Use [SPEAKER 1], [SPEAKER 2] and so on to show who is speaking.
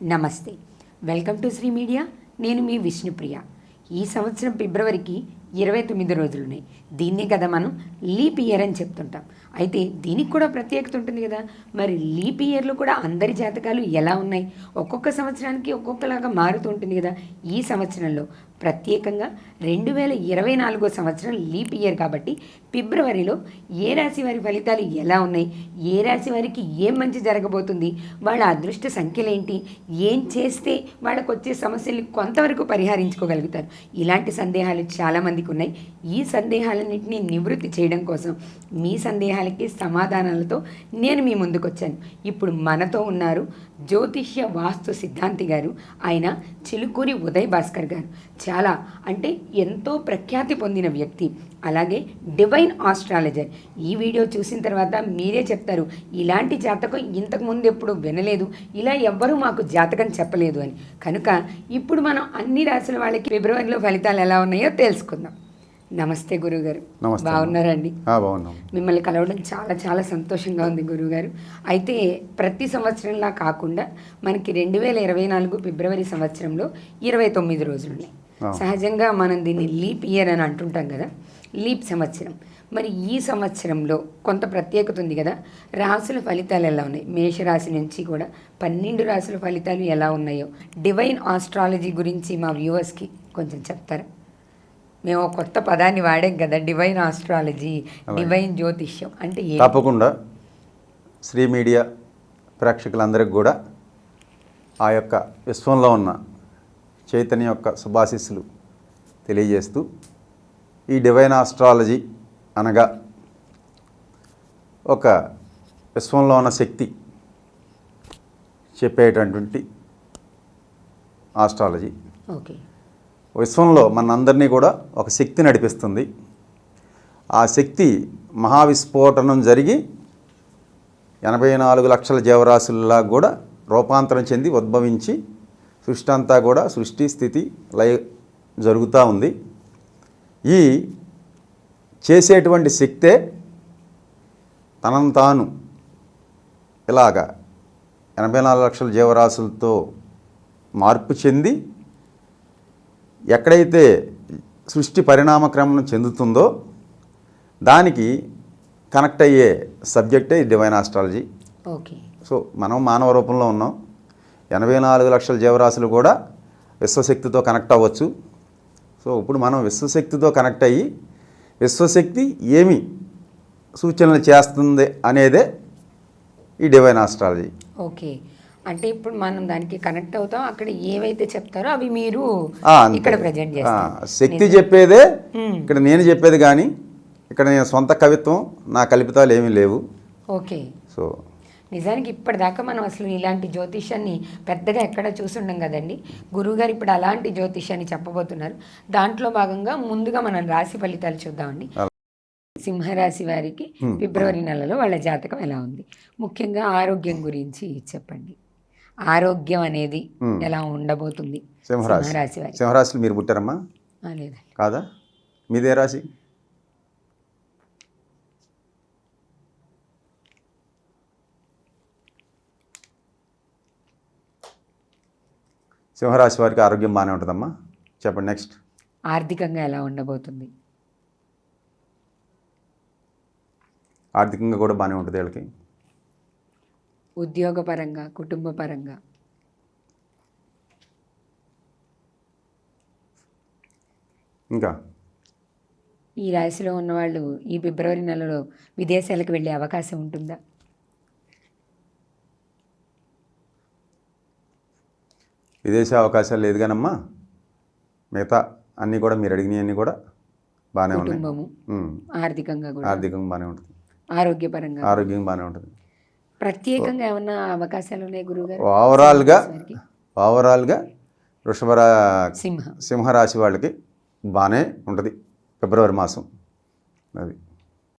[SPEAKER 1] నమస్తే, welcome to Shri media. నేను మీ విష్ణుప్రియ. ఈ సంవత్సరం ఫిబ్రవరికి 29 రోజులున్నాయి. దీన్నే కదా మనం లీప్ ఇయర్ అని చెప్తుంటాం. అయితే దీనికి కూడా ప్రత్యేకత ఉంటుంది కదా. మరి లీప్ ఇయర్లో కూడా అందరి జాతకాలు ఎలా ఉన్నాయి, ఒక్కొక్క సంవత్సరానికి ఒక్కొక్కలాగా మారుతూ ఉంటుంది కదా. ఈ సంవత్సరంలో ప్రత్యేకంగా 2024 సంవత్సరం లీప్ ఇయర్ కాబట్టి ఫిబ్రవరిలో ఏ రాశి వారి ఫలితాలు ఎలా ఉన్నాయి, ఏ రాశి వారికి ఏం మంచి జరగబోతుంది, వాళ్ళ అదృష్ట సంఖ్యలేంటి, ఏం చేస్తే వాళ్ళకు వచ్చే సమస్యల్ని కొంతవరకు పరిహరించుకోగలుగుతారు, ఇలాంటి సందేహాలు చాలామందికి ఉన్నాయి. ఈ సందేహాలన్నింటినీ నివృత్తి చేయడం కోసం మీ సందేహాలకి సమాధానాలతో నేను మీ ముందుకు వచ్చాను. ఇప్పుడు మనతో ఉన్నారు జ్యోతిష్య వాస్తు సిద్ధాంతి గారు. ఆయన చిలుకూరి ఉదయ్ భాస్కర్ గారు. చాలా అంటే ఎంతో ప్రఖ్యాతి పొందిన వ్యక్తి, అలాగే డివైన్ ఆస్ట్రాలజర్. ఈ వీడియో చూసిన తర్వాత మీరే చెప్తారు, ఇలాంటి జాతకం ఇంతకుముందు ఎప్పుడు వినలేదు, ఇలా ఎవ్వరూ మాకు జాతకం చెప్పలేదు అని. కనుక ఇప్పుడు మనం అన్ని రాశుల వాళ్ళకి ఫిబ్రవరిలో ఫలితాలు ఎలా ఉన్నాయో తెలుసుకుందాం. నమస్తే గురువుగారు. బాగున్నారండి? మిమ్మల్ని కలవడం చాలా చాలా సంతోషంగా ఉంది గురువుగారు. అయితే ప్రతి సంవత్సరంలా కాకుండా మనకి 2024 ఫిబ్రవరి సంవత్సరంలో 29 రోజులు ఉన్నాయి. సహజంగా మనం దీన్ని లీప్ ఇయర్ అని అంటుంటాం కదా, లీప్ సంవత్సరం. మరి ఈ సంవత్సరంలో కొంత ప్రత్యేకత ఉంది కదా. రాశుల ఫలితాలు ఎలా ఉన్నాయి, మేషరాశి నుంచి కూడా 12 రాశుల ఫలితాలు ఎలా ఉన్నాయో డివైన్ ఆస్ట్రాలజీ గురించి మా వ్యూవర్స్కి కొంచెం చెప్తారా? మేము కొత్త పదాన్ని వాడాం కదా, డివైన్ ఆస్ట్రాలజీ, డివైన్ జ్యోతిష్యం అంటే
[SPEAKER 2] తప్పకుండా శ్రీ మీడియా ప్రేక్షకులందరికీ కూడా ఆ యొక్క విశ్వంలో ఉన్న చైతన్య యొక్క శుభాశీస్సులు తెలియజేస్తూ, ఈ డివైన్ ఆస్ట్రాలజీ అనగా ఒక విశ్వంలో ఉన్న శక్తి చెప్పేటటువంటి ఆస్ట్రాలజీ.
[SPEAKER 1] ఓకే.
[SPEAKER 2] విశ్వంలో మనందరినీ కూడా ఒక శక్తి నడిపిస్తుంది. ఆ శక్తి మహావిస్ఫోటనం జరిగి 84 లక్షల జీవరాశుల్లా కూడా రూపాంతరం చెంది ఉద్భవించి సృష్టి అంతా కూడా సృష్టి స్థితి లయ జరుగుతూ ఉంది. ఈ చేసేటువంటి శక్తే తనను తాను ఇలాగా 84 లక్షల జీవరాశులతో మార్పు చెంది ఎక్కడైతే సృష్టి పరిణామక్రమం చెందుతుందో దానికి కనెక్ట్ అయ్యే సబ్జెక్టే డివైన్ ఆస్ట్రాలజీ.
[SPEAKER 1] ఓకే.
[SPEAKER 2] సో మనం మానవ రూపంలో ఉన్నాం. 84 లక్షల జీవరాశులు కూడా విశ్వశక్తితో కనెక్ట్ అవ్వచ్చు. సో ఇప్పుడు మనం విశ్వశక్తితో కనెక్ట్ అయ్యి విశ్వశక్తి ఏమి సూచనలు చేస్తుంది అనేదే ఈ డివైన్ ఆస్ట్రాలజీ.
[SPEAKER 1] ఓకే. అంటే ఇప్పుడు మనం దానికి కనెక్ట్ అవుతాం, అక్కడ ఏవైతే చెప్తారో అవి మీరు ఇక్కడ ప్రజెంట్ చేస్తారు.
[SPEAKER 2] శక్తి చెప్పేదే ఇక్కడ నేను చెప్పేది, కానీ ఇక్కడ నేను సొంత కవిత్వం నా కల్పితాలు ఏమీ లేవు.
[SPEAKER 1] ఓకే.
[SPEAKER 2] సో
[SPEAKER 1] నిజానికి ఇప్పటిదాకా మనం అసలు ఇలాంటి జ్యోతిష్యాన్ని పెద్దగా ఎక్కడ చూసుండం కదండి. గురువుగారు ఇప్పుడు అలాంటి జ్యోతిష్యాన్ని చెప్పబోతున్నారు. దాంట్లో భాగంగా ముందుగా మనం రాశి ఫలితాలు చూద్దామండి. సింహరాశి వారికి ఫిబ్రవరి నెలలో వాళ్ళ జాతకం ఎలా ఉంది, ముఖ్యంగా ఆరోగ్యం గురించి చెప్పండి. ఆరోగ్యం అనేది ఎలా ఉండబోతుంది? సింహరాశి వారి.
[SPEAKER 2] సింహరాశిలో మీరు పుట్టారమ్మా?
[SPEAKER 1] లేదండి.
[SPEAKER 2] కాదా? మీదే రాశి? సింహరాశి వారికి ఆరోగ్యం బాగానే ఉంటుందమ్మా. చెప్పండి నెక్స్ట్.
[SPEAKER 1] ఆర్థికంగా ఎలా ఉండబోతుంది?
[SPEAKER 2] ఆర్థికంగా కూడా బాగానే ఉంటుంది వీళ్ళకి.
[SPEAKER 1] ఉద్యోగపరంగా, కుటుంబ పరంగా?
[SPEAKER 2] ఇంకా
[SPEAKER 1] ఈ రాశిలో ఉన్నవాళ్ళు ఈ ఫిబ్రవరి నెలలో విదేశాలకు వెళ్ళే అవకాశం ఉంటుందా?
[SPEAKER 2] విదేశీ అవకాశాలు లేదు కానమ్మా, మిగతా అన్నీ కూడా మీరు అడిగినవన్నీ కూడా బాగానే ఉన్నాయి.
[SPEAKER 1] కుటుంబము, ఆర్థికంగా
[SPEAKER 2] బాగానే ఉంటుంది. ఆరోగ్యం బాగానే ఉంటుంది.
[SPEAKER 1] ప్రత్యేకంగా ఏమన్నా అవకాశాలు ఉన్నాయి గురువుగారు?
[SPEAKER 2] ఓవరాల్గా సింహరాశి వాళ్ళకి బాగానే ఉంటుంది ఫిబ్రవరి మాసం. అది